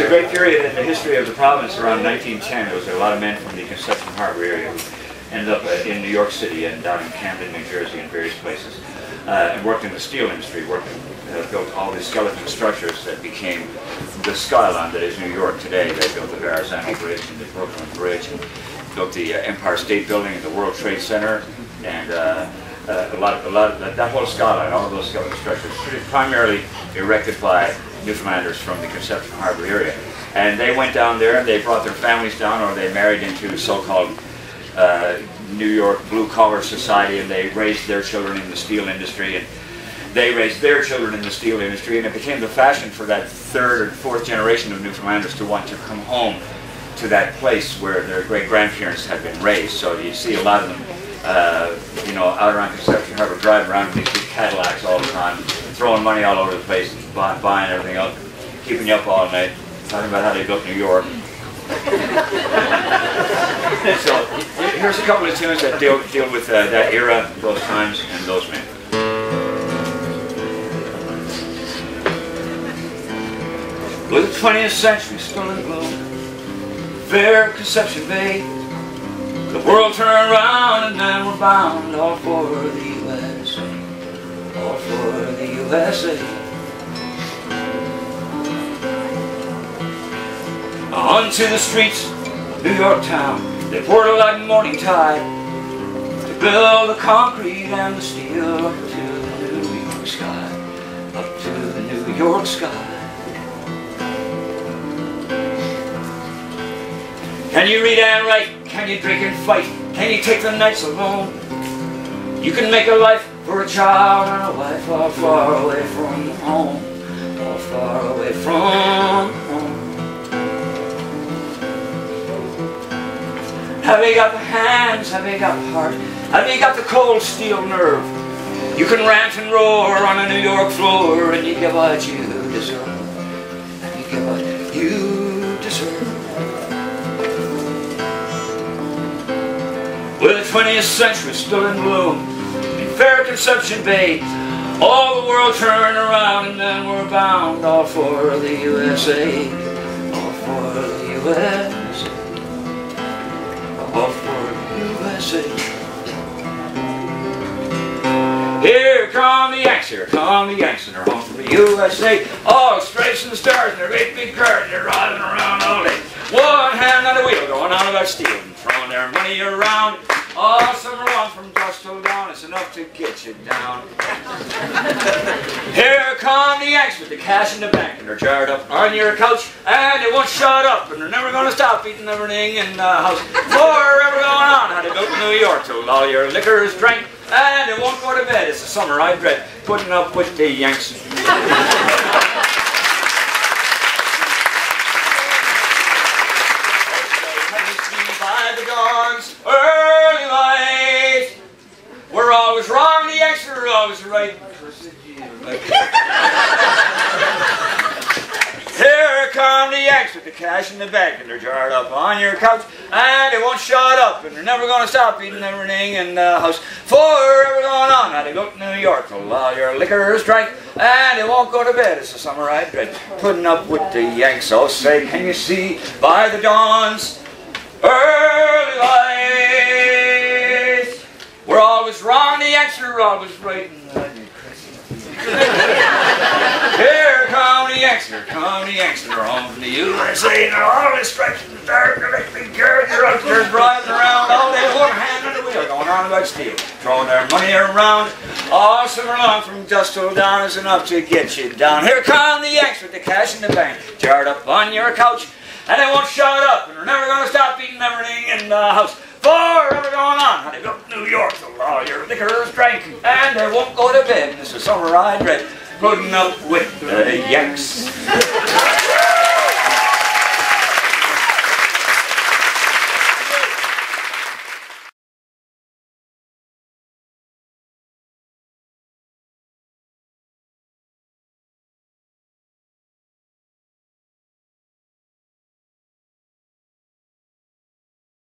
a great period in the history of the province around 1910. There was a lot of men from the Conception Harbor area who ended up in New York City and down in Camden, New Jersey, and various places, and worked in the steel industry, built all the skeleton structures that became the skyline that is New York today. They built the Verrazano Bridge and the Brooklyn Bridge, and built the Empire State Building and the World Trade Center, and a lot of that whole skyline, all of those skeleton structures, primarily erected by Newfoundlanders from the Conception Harbor area. And they went down there and they brought their families down, or they married into so-called New York blue-collar society, and they raised their children in the steel industry, and they raised their children in the steel industry, and it became the fashion for that third or fourth generation of Newfoundlanders to want to come home to that place where their great-grandparents had been raised. So you see a lot of them you know, out around Conception Harbor, driving around with these big Cadillacs all the time, throwing money all over the place, and buying everything up, keeping you up all night, talking about how they built New York. So here's a couple of tunes that deal with that era, those times, and those men. With the 20th century still in bloom, fair Conception Bay, the world turned around and then we're bound, all for the USA, all for the USA. Onto the streets of New York town, they poured a like morning tide to build the concrete and the steel up to the New York sky, up to the New York sky. Can you read and write? Can you drink and fight? Can you take the nights alone? You can make a life for a child and a wife all far away from home, all far away from home. Have you got the hands? Have you got the heart? Have you got the cold steel nerve? You can rant and roar on a New York floor, and you get what you deserve, and you get what you deserve. Well, the 20th century still in bloom in fair Conception Bay, all the world turned around and then we're bound, all for the USA, all for the USA, all for the USA. Here come the Yanks, here come the Yanks, and they're home from the USA. All stripes and the stars and their great big cars, and they're riding around all day. One hand on the wheel, going on about steel, and throwing their money around. All summer long from dusk till dawn, it's enough to get you down. Here come the Yanks with the cash in the bank, and they're jarred up on your couch, and they won't shut up, and they're never going to stop eating everything in the house. Forever going on, how they built New York till all your liquor is drank, and they won't go to bed. It's the summer I dread, putting up with the Yanks. By the dawn's early light, we're always wrong, the Yanks are always right. Here come the Yanks with the cash in the bank, and they're jarred up on your couch, and they won't shut up, and they're never going to stop eating everything in the house. Forever going on, how they go to New York till all your liquor is drank, and they won't go to bed. It's the summer I dread, putting up with the Yanks. Oh, say, can you see by the dawn's early light, we're always wrong, the Yanks are always right. Here come the Yanks, here come the Yanks, and they're home from the USA, and they're always stripes in the dark, and they big cars, they're out there driving around all day, one hand on the wheel, going on about steel, throwing their money around. All summer long from dusk till dawn is enough to get you down. Here come the Yanks with the cash in the bank, jarred up on your couch, and they won't shut up, and they're never going to stop eating everything in the house. Forever going on, how they built New York till all your liquor is drank, and they won't go to bed. This is summer I dread, putting up with the Yanks.